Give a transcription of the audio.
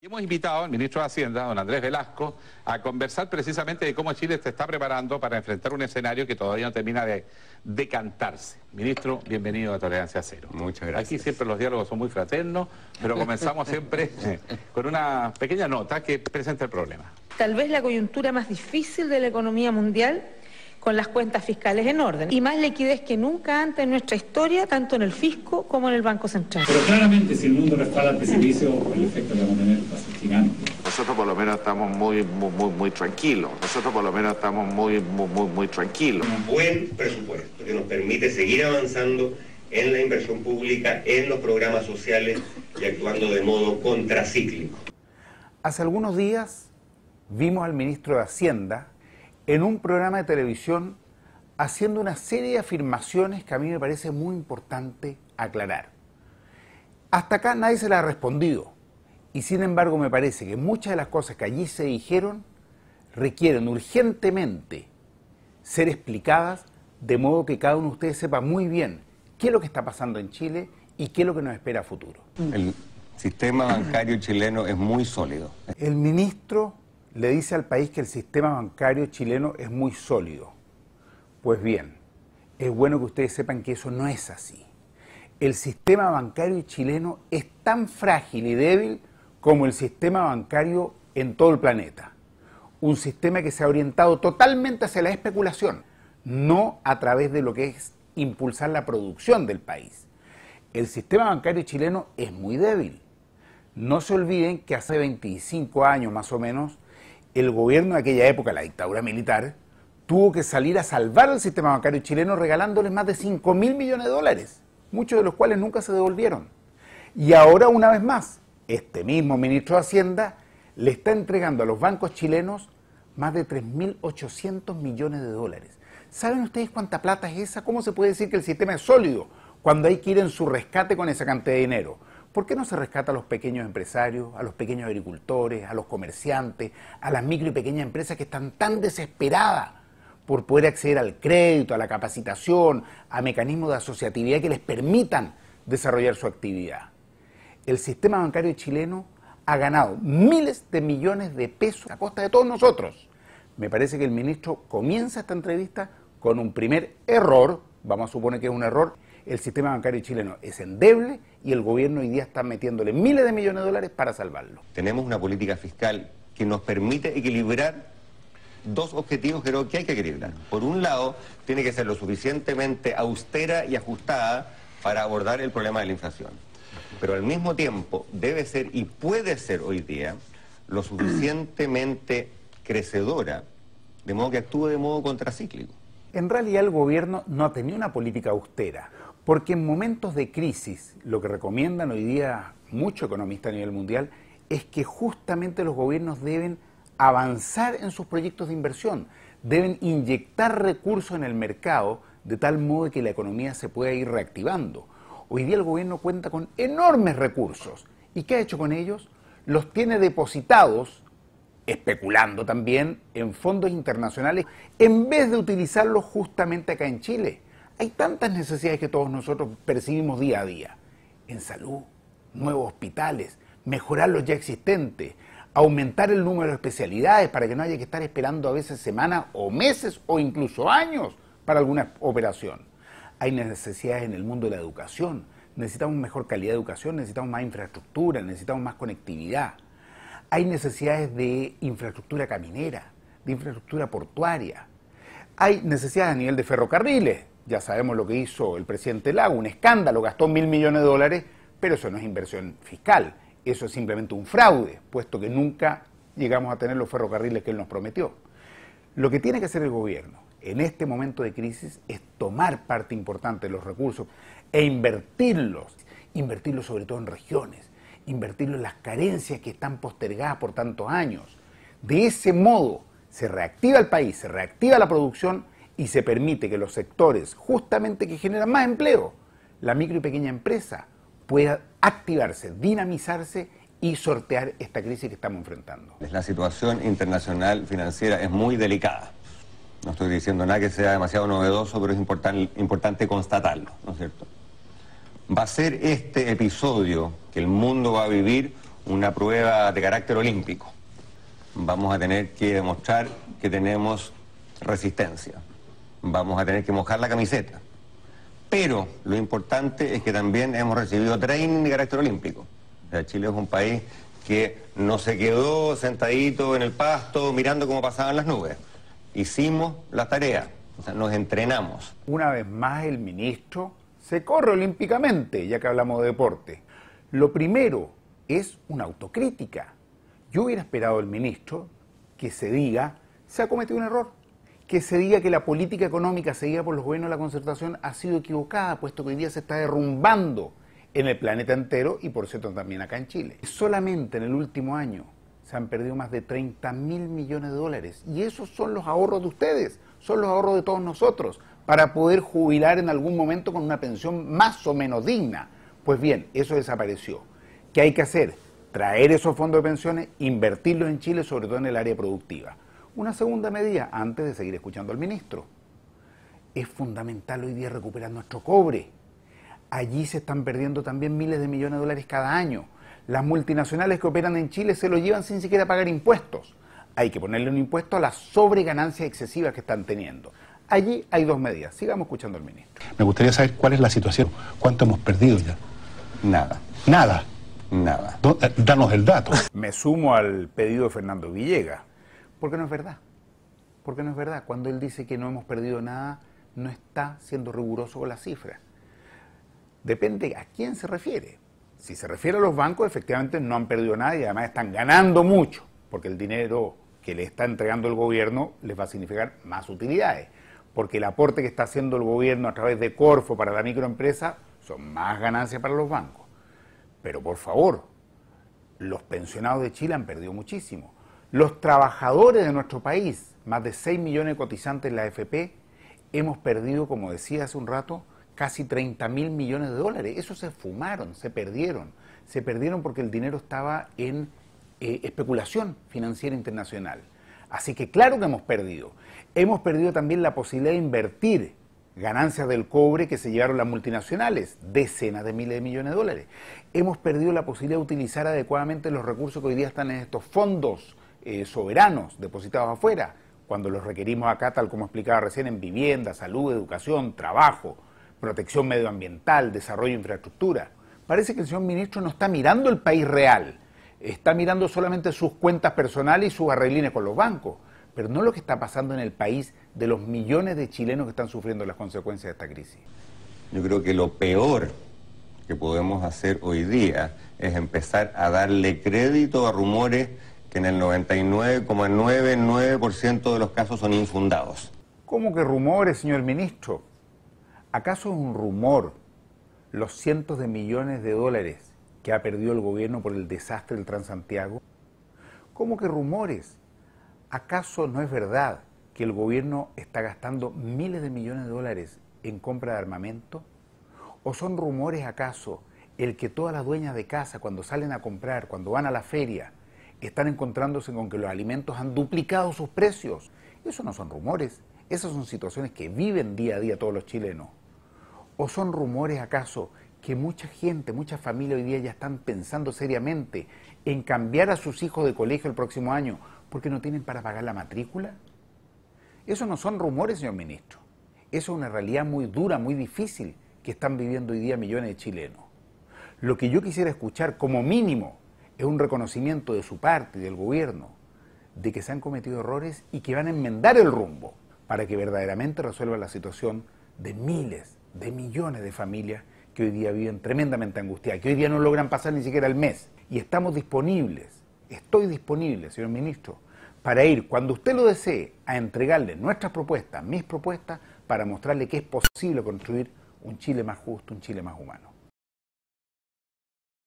Hemos invitado al ministro de Hacienda, don Andrés Velasco, a conversar precisamente de cómo Chile se está preparando para enfrentar un escenario que todavía no termina de decantarse. Ministro, bienvenido a Tolerancia Cero. Muchas gracias. Aquí siempre los diálogos son muy fraternos, pero comenzamos siempre con una pequeña nota que presenta el problema. Tal vez la coyuntura más difícil de la economía mundial, con las cuentas fiscales en orden y más liquidez que nunca antes en nuestra historia, tanto en el fisco como en el Banco Central. Pero claramente, si el mundo respalda el precipio, el efecto que vamos a tener va a ser gigante. Nosotros por lo menos estamos muy tranquilos. Nosotros por lo menos estamos muy tranquilos. Un buen presupuesto que nos permite seguir avanzando en la inversión pública, en los programas sociales y actuando de modo contracíclico. Hace algunos días vimos al ministro de Hacienda en un programa de televisión haciendo una serie de afirmaciones que a mí me parece muy importante aclarar. Hasta acá nadie se las ha respondido y sin embargo me parece que muchas de las cosas que allí se dijeron requieren urgentemente ser explicadas de modo que cada uno de ustedes sepa muy bien qué es lo que está pasando en Chile y qué es lo que nos espera a futuro. El sistema bancario chileno es muy sólido. El ministro le dice al país que el sistema bancario chileno es muy sólido. Pues bien, es bueno que ustedes sepan que eso no es así. El sistema bancario chileno es tan frágil y débil como el sistema bancario en todo el planeta. Un sistema que se ha orientado totalmente hacia la especulación, no a través de lo que es impulsar la producción del país. El sistema bancario chileno es muy débil. No se olviden que hace 25 años más o menos, el gobierno de aquella época, la dictadura militar, tuvo que salir a salvar al sistema bancario chileno regalándoles más de 5.000 millones de dólares, muchos de los cuales nunca se devolvieron. Y ahora, una vez más, este mismo ministro de Hacienda le está entregando a los bancos chilenos más de 3.800 millones de dólares. ¿Saben ustedes cuánta plata es esa? ¿Cómo se puede decir que el sistema es sólido cuando hay que ir en su rescate con esa cantidad de dinero? ¿Por qué no se rescata a los pequeños empresarios, a los pequeños agricultores, a los comerciantes, a las micro y pequeñas empresas que están tan desesperadas por poder acceder al crédito, a la capacitación, a mecanismos de asociatividad que les permitan desarrollar su actividad? El sistema bancario chileno ha ganado miles de millones de pesos a costa de todos nosotros. Me parece que el ministro comienza esta entrevista con un primer error, vamos a suponer que es un error. El sistema bancario chileno es endeble y el gobierno hoy día está metiéndole miles de millones de dólares para salvarlo. Tenemos una política fiscal que nos permite equilibrar dos objetivos que creo que hay que equilibrar. Por un lado, tiene que ser lo suficientemente austera y ajustada para abordar el problema de la inflación. Pero al mismo tiempo debe ser y puede ser hoy día lo suficientemente crecedora, de modo que actúe de modo contracíclico. En realidad el gobierno no ha tenido una política austera, porque en momentos de crisis, lo que recomiendan hoy día muchos economistas a nivel mundial, es que justamente los gobiernos deben avanzar en sus proyectos de inversión, deben inyectar recursos en el mercado de tal modo que la economía se pueda ir reactivando. Hoy día el gobierno cuenta con enormes recursos. ¿Y qué ha hecho con ellos? Los tiene depositados, especulando también, en fondos internacionales, en vez de utilizarlos justamente acá en Chile. Hay tantas necesidades que todos nosotros percibimos día a día. En salud, nuevos hospitales, mejorar los ya existentes, aumentar el número de especialidades para que no haya que estar esperando a veces semanas o meses o incluso años para alguna operación. Hay necesidades en el mundo de la educación. Necesitamos mejor calidad de educación, necesitamos más infraestructura, necesitamos más conectividad. Hay necesidades de infraestructura caminera, de infraestructura portuaria. Hay necesidades a nivel de ferrocarriles. Ya sabemos lo que hizo el presidente Lago, un escándalo, gastó 1.000 millones de dólares, pero eso no es inversión fiscal, eso es simplemente un fraude, puesto que nunca llegamos a tener los ferrocarriles que él nos prometió. Lo que tiene que hacer el gobierno en este momento de crisis es tomar parte importante de los recursos e invertirlos sobre todo en regiones, invertirlos en las carencias que están postergadas por tantos años. De ese modo se reactiva el país, se reactiva la producción y se permite que los sectores justamente que generan más empleo, la micro y pequeña empresa, pueda activarse, dinamizarse y sortear esta crisis que estamos enfrentando. La situación internacional financiera es muy delicada. No estoy diciendo nada que sea demasiado novedoso, pero es importante constatarlo, ¿no es cierto? Va a ser este episodio que el mundo va a vivir una prueba de carácter olímpico. Vamos a tener que demostrar que tenemos resistencia. Vamos a tener que mojar la camiseta. Pero lo importante es que también hemos recibido training de carácter olímpico. O sea, Chile es un país que no se quedó sentadito en el pasto mirando cómo pasaban las nubes. Hicimos la tarea, o sea, nos entrenamos. Una vez más el ministro se corre olímpicamente, ya que hablamos de deporte. Lo primero es una autocrítica. Yo hubiera esperado del ministro que se diga, se ha cometido un error, que se diga que la política económica seguida por los gobiernos de la concertación ha sido equivocada, puesto que hoy día se está derrumbando en el planeta entero y por cierto también acá en Chile. Solamente en el último año se han perdido más de 30.000 millones de dólares y esos son los ahorros de ustedes, son los ahorros de todos nosotros para poder jubilar en algún momento con una pensión más o menos digna. Pues bien, eso desapareció. ¿Qué hay que hacer? Traer esos fondos de pensiones, invertirlos en Chile, sobre todo en el área productiva. Una segunda medida, antes de seguir escuchando al ministro. Es fundamental hoy día recuperar nuestro cobre. Allí se están perdiendo también miles de millones de dólares cada año. Las multinacionales que operan en Chile se lo llevan sin siquiera pagar impuestos. Hay que ponerle un impuesto a las sobreganancias excesivas que están teniendo. Allí hay dos medidas. Sigamos escuchando al ministro. Me gustaría saber cuál es la situación. ¿Cuánto hemos perdido ya? Nada. Nada. Nada. Danos el dato. Me sumo al pedido de Fernando Villegas. Porque no es verdad. Porque no es verdad. Cuando él dice que no hemos perdido nada, no está siendo riguroso con las cifras. Depende a quién se refiere. Si se refiere a los bancos, efectivamente no han perdido nada y además están ganando mucho, porque el dinero que le está entregando el gobierno les va a significar más utilidades, porque el aporte que está haciendo el gobierno a través de Corfo para la microempresa son más ganancias para los bancos. Pero por favor, los pensionados de Chile han perdido muchísimo. Los trabajadores de nuestro país, más de 6 millones de cotizantes en la AFP, hemos perdido, como decía hace un rato, casi 30.000 millones de dólares. Eso se fumaron, se perdieron. Se perdieron porque el dinero estaba en especulación financiera internacional. Así que claro que hemos perdido. Hemos perdido también la posibilidad de invertir ganancias del cobre que se llevaron las multinacionales, decenas de miles de millones de dólares. Hemos perdido la posibilidad de utilizar adecuadamente los recursos que hoy día están en estos fondos soberanos depositados afuera, cuando los requerimos acá, tal como explicaba recién, en vivienda, salud, educación, trabajo, protección medioambiental, desarrollo de infraestructura. Parece que el señor ministro no está mirando el país real, está mirando solamente sus cuentas personales y sus arreglines con los bancos, pero no lo que está pasando en el país de los millones de chilenos que están sufriendo las consecuencias de esta crisis. Yo creo que lo peor que podemos hacer hoy día es empezar a darle crédito a rumores que en el 99,99% de los casos son infundados. ¿Cómo que rumores, señor ministro? ¿Acaso es un rumor los cientos de millones de dólares que ha perdido el gobierno por el desastre del Transantiago? ¿Cómo que rumores? ¿Acaso no es verdad que el gobierno está gastando miles de millones de dólares en compra de armamento? ¿O son rumores acaso el que todas las dueñas de casa cuando salen a comprar, cuando van a la feria, están encontrándose con que los alimentos han duplicado sus precios? Eso no son rumores, esas son situaciones que viven día a día todos los chilenos. ¿O son rumores acaso que mucha gente, muchas familias hoy día ya están pensando seriamente en cambiar a sus hijos de colegio el próximo año porque no tienen para pagar la matrícula? Eso no son rumores, señor ministro. Eso es una realidad muy dura, muy difícil que están viviendo hoy día millones de chilenos. Lo que yo quisiera escuchar como mínimo es un reconocimiento de su parte y del gobierno de que se han cometido errores y que van a enmendar el rumbo para que verdaderamente resuelva la situación de miles, de millones de familias que hoy día viven tremendamente angustiadas, que hoy día no logran pasar ni siquiera el mes. Y estamos disponibles, estoy disponible, señor ministro, para ir, cuando usted lo desee, a entregarle nuestras propuestas, mis propuestas, para mostrarle que es posible construir un Chile más justo, un Chile más humano.